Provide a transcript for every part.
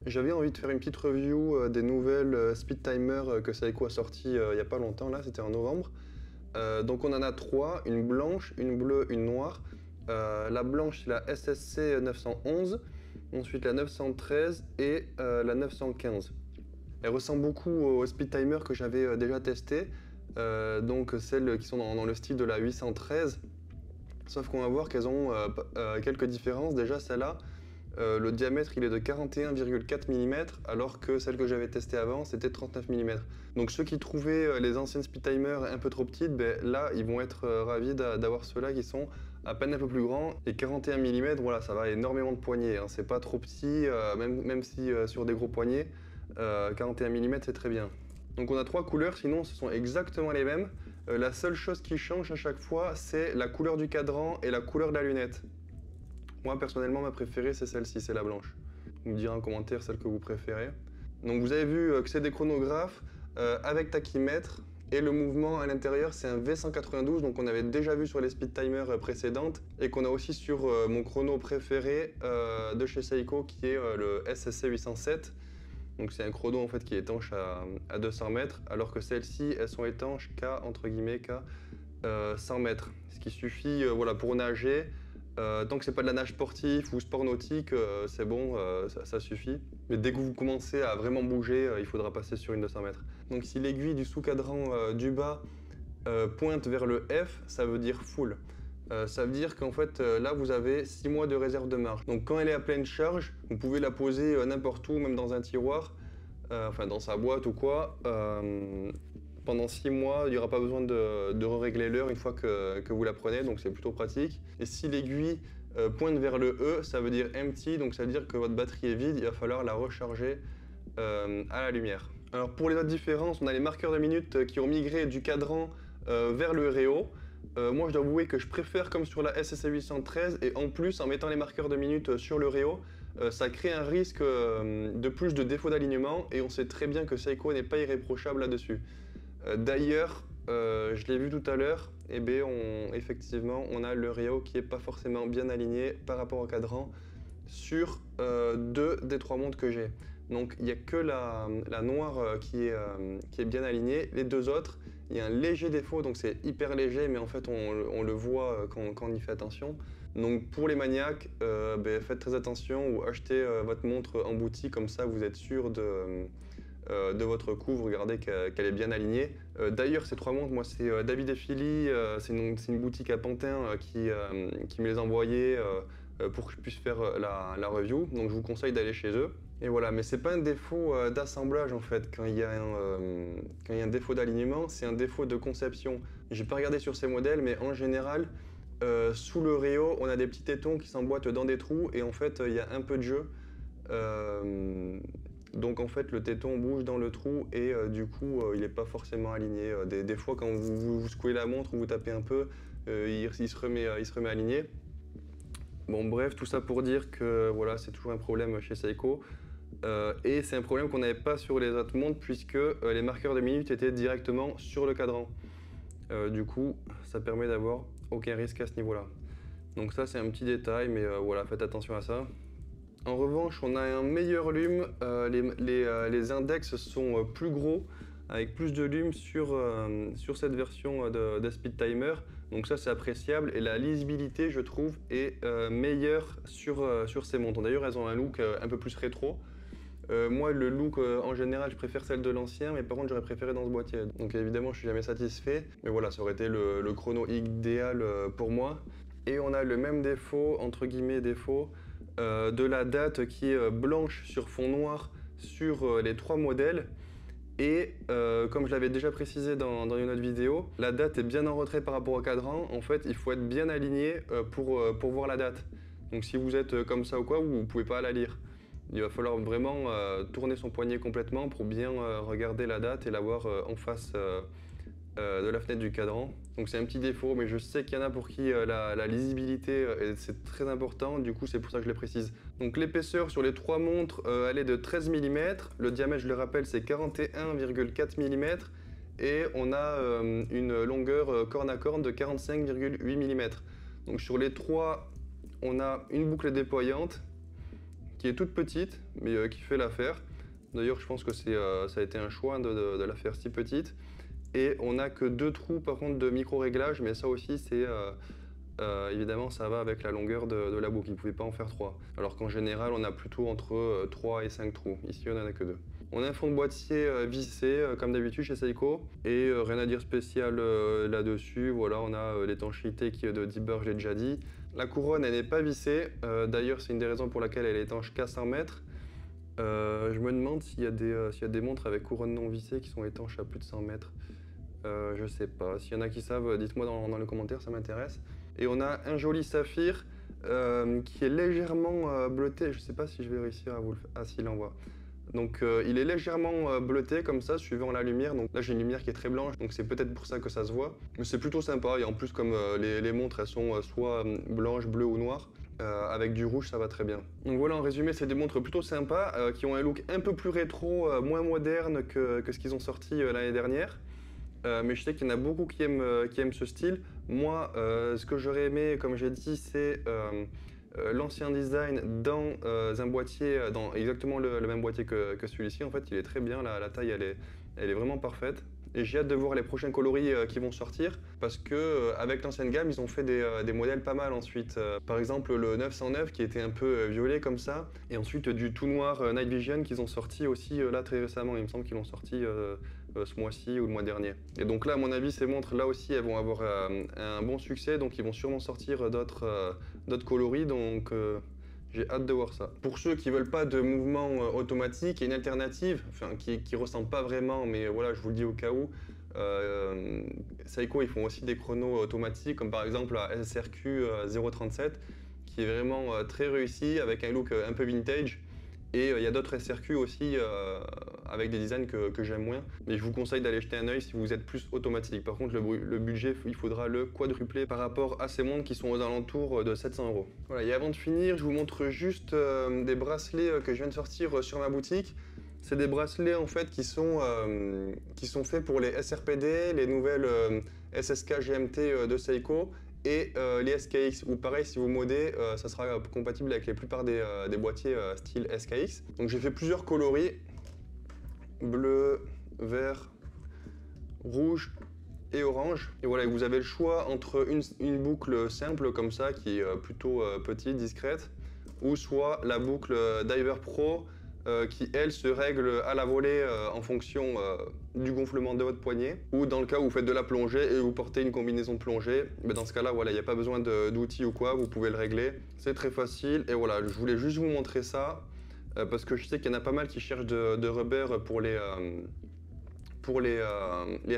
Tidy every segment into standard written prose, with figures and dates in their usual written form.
J'avais envie de faire une petite review des nouvelles Speed Timer que Seiko a sorti il n'y a pas longtemps, là, c'était en novembre. Donc on en a trois, une blanche, une bleue, une noire. La blanche c'est la SSC 911, ensuite la 913 et la 915. Elle ressemble beaucoup au Speed Timer que j'avais déjà testé, donc celles qui sont dans le style de la 813. Sauf qu'on va voir qu'elles ont quelques différences. Déjà celle-là, le diamètre il est de 41,4 mm alors que celle que j'avais testée avant c'était 39 mm. Donc ceux qui trouvaient les anciennes Speed Timer un peu trop petites, ben, là ils vont être ravis d'avoir ceux-là qui sont à peine un peu plus grands. Et 41 mm, voilà, ça va énormément de poignées, hein. C'est pas trop petit, même si sur des gros poignets, 41 mm c'est très bien. Donc on a trois couleurs, sinon ce sont exactement les mêmes. La seule chose qui change à chaque fois, c'est la couleur du cadran et la couleur de la lunette. Moi personnellement ma préférée c'est celle-ci, c'est la blanche. Vous me direz en commentaire celle que vous préférez. Donc vous avez vu que c'est des chronographes avec tachymètre et le mouvement à l'intérieur c'est un V192, donc on avait déjà vu sur les Speed Timer précédentes et qu'on a aussi sur mon chrono préféré de chez Seiko qui est le SSC 807. Donc c'est un chrono en fait qui est étanche à 200 mètres alors que celles-ci elles sont étanches qu'à entre guillemets qu'à 100 mètres. Ce qui suffit voilà, pour nager. Tant que c'est pas de la nage sportive ou sport nautique, c'est bon, ça suffit. Mais dès que vous commencez à vraiment bouger, il faudra passer sur une 200 mètres. Donc si l'aiguille du sous-cadran du bas pointe vers le F, ça veut dire full. Ça veut dire qu'en fait là vous avez 6 mois de réserve de marge. Donc quand elle est à pleine charge, vous pouvez la poser n'importe où, même dans un tiroir, enfin dans sa boîte ou quoi. Pendant 6 mois, il n'y aura pas besoin de régler l'heure une fois que vous la prenez, donc c'est plutôt pratique. Et si l'aiguille pointe vers le E, ça veut dire empty, donc ça veut dire que votre batterie est vide, il va falloir la recharger à la lumière. Alors pour les autres différences, on a les marqueurs de minutes qui ont migré du cadran vers le réo. Moi je dois avouer que je préfère comme sur la SSC 813 et en plus en mettant les marqueurs de minutes sur le réo, ça crée un risque de plus de défaut d'alignement et on sait très bien que Seiko n'est pas irréprochable là-dessus. D'ailleurs, je l'ai vu tout à l'heure, et effectivement, on a le réo qui n'est pas forcément bien aligné par rapport au cadran sur deux des trois montres que j'ai. Donc il n'y a que la noire qui est bien alignée. Les deux autres, il y a un léger défaut, donc c'est hyper léger, mais en fait on le voit quand on y fait attention. Donc pour les maniaques, faites très attention ou achetez votre montre en boutique, comme ça vous êtes sûr de votre coup, vous regardez qu'elle est bien alignée. D'ailleurs, ces trois montres, moi c'est David et Philly, c'est une boutique à Pantin qui me les a envoyées pour que je puisse faire la review, donc je vous conseille d'aller chez eux. Et voilà, mais c'est pas un défaut d'assemblage en fait, quand il y a un défaut d'alignement, c'est un défaut de conception. J'ai pas regardé sur ces modèles, mais en général, sous le réo, on a des petits tétons qui s'emboîtent dans des trous et en fait, il y a un peu de jeu. Donc en fait le téton bouge dans le trou et du coup il n'est pas forcément aligné. Des fois quand vous secouez la montre ou vous tapez un peu, il se remet aligné. Bon bref, tout ça pour dire que voilà, c'est toujours un problème chez Seiko. Et c'est un problème qu'on n'avait pas sur les autres montres puisque les marqueurs de minutes étaient directement sur le cadran. Du coup ça permet d'avoir aucun risque à ce niveau-là. Donc ça c'est un petit détail, mais voilà, faites attention à ça. En revanche, on a un meilleur lume, les index sont plus gros, avec plus de lume sur cette version de Speed Timer, donc ça c'est appréciable, et la lisibilité je trouve est meilleure sur ces montres. D'ailleurs elles ont un look un peu plus rétro. Moi le look en général je préfère celle de l'ancien, mais par contre j'aurais préféré dans ce boîtier. Donc évidemment je suis jamais satisfait, mais voilà, ça aurait été le chrono idéal pour moi. Et on a le même défaut, entre guillemets défaut, de la date qui est blanche sur fond noir sur les trois modèles. Et comme je l'avais déjà précisé dans une autre vidéo, la date est bien en retrait par rapport au cadran. En fait, il faut être bien aligné pour voir la date. Donc si vous êtes comme ça ou quoi, vous ne pouvez pas la lire. Il va falloir vraiment tourner son poignet complètement pour bien regarder la date et la voir en face de la fenêtre du cadran. Donc c'est un petit défaut, mais je sais qu'il y en a pour qui la lisibilité c'est très important, du coup c'est pour ça que je le précise. Donc l'épaisseur sur les trois montres, elle est de 13 mm, le diamètre je le rappelle c'est 41,4 mm, et on a une longueur corne à corne de 45,8 mm. Donc sur les trois, on a une boucle déployante qui est toute petite, mais qui fait l'affaire. D'ailleurs, je pense que ça a été un choix de la faire si petite. Et on n'a que 2 trous par contre de micro-réglage, mais ça aussi c'est évidemment ça va avec la longueur de la boucle, il ne pouvait pas en faire 3. Alors qu'en général on a plutôt entre 3 et 5 trous, ici on n'en a que 2. On a un fond de boîtier vissé comme d'habitude chez Seiko et rien à dire spécial là-dessus. Voilà, on a l'étanchéité qui est de Deeber, je l'ai déjà dit. La couronne elle n'est pas vissée, d'ailleurs c'est une des raisons pour laquelle elle est étanche qu'à 100 mètres. Je me demande s'il y a des montres avec couronne non vissée qui sont étanches à plus de 100 mètres. Je sais pas, s'il y en a qui savent, dites-moi dans les commentaires, ça m'intéresse. Et on a un joli saphir qui est légèrement bleuté, je sais pas si je vais réussir à vous le faire, ah si, il envoie. Donc il est légèrement bleuté comme ça, suivant la lumière. Donc là j'ai une lumière qui est très blanche, donc c'est peut-être pour ça que ça se voit. Mais c'est plutôt sympa, et en plus comme les montres elles sont soit blanches, bleues ou noires, avec du rouge ça va très bien. Donc voilà, en résumé c'est des montres plutôt sympas, qui ont un look un peu plus rétro, moins moderne que ce qu'ils ont sorti l'année dernière. Mais je sais qu'il y en a beaucoup qui aiment ce style. Moi, ce que j'aurais aimé, comme j'ai dit, c'est l'ancien design dans un boîtier, dans exactement le même boîtier que celui-ci. En fait, il est très bien, la taille, elle est vraiment parfaite. Et j'ai hâte de voir les prochains coloris qui vont sortir, parce que avec l'ancienne gamme, ils ont fait des modèles pas mal ensuite. Par exemple, le 909 qui était un peu violet comme ça, et ensuite du tout noir Night Vision qu'ils ont sorti aussi là très récemment. Il me semble qu'ils l'ont sorti ce mois-ci ou le mois dernier. Et donc là, à mon avis, ces montres là aussi, elles vont avoir un bon succès, donc ils vont sûrement sortir d'autres coloris. Donc j'ai hâte de voir ça. Pour ceux qui veulent pas de mouvement automatique, il y a une alternative, enfin qui ressemble pas vraiment, mais voilà, je vous le dis au cas où. Seiko, ils font aussi des chronos automatiques, comme par exemple la SRQ 037, qui est vraiment très réussi, avec un look un peu vintage. Et il y a d'autres SRQ aussi avec des designs que j'aime moins. Mais je vous conseille d'aller jeter un œil si vous êtes plus automatique. Par contre, le budget, il faudra le quadrupler par rapport à ces montres qui sont aux alentours de 700 €. Voilà, et avant de finir, je vous montre juste des bracelets que je viens de sortir sur ma boutique. C'est des bracelets en fait qui sont faits pour les SRPD, les nouvelles SSK GMT de Seiko, et les SKX, ou pareil, si vous modez, ça sera compatible avec la plupart des boîtiers style SKX. Donc j'ai fait plusieurs coloris, bleu, vert, rouge et orange. Et voilà, vous avez le choix entre une boucle simple comme ça, qui est plutôt petite, discrète, ou soit la boucle Diver Pro, qui elle se règle à la volée en fonction du gonflement de votre poignet, ou dans le cas où vous faites de la plongée et vous portez une combinaison de plongée, mais dans ce cas là voilà, il n'y a pas besoin d'outils ou quoi, vous pouvez le régler, c'est très facile. Et voilà, je voulais juste vous montrer ça parce que je sais qu'il y en a pas mal qui cherchent de rubber pour les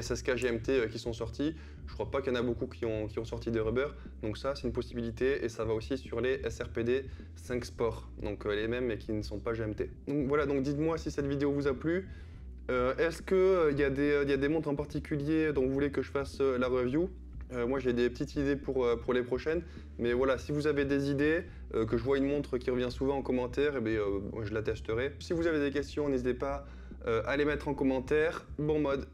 SSK GMT qui sont sortis. Je crois pas qu'il y en a beaucoup qui ont sorti des rubber, donc ça c'est une possibilité, et ça va aussi sur les SRPD 5 Sport, donc les mêmes mais qui ne sont pas GMT. Donc voilà, donc dites-moi si cette vidéo vous a plu. Est-ce qu'il y a des montres en particulier dont vous voulez que je fasse la review? Moi j'ai des petites idées pour les prochaines, mais voilà, si vous avez des idées, que je vois une montre qui revient souvent en commentaire, eh bien, je la testerai. Si vous avez des questions, n'hésitez pas à les mettre en commentaire. Bon mode.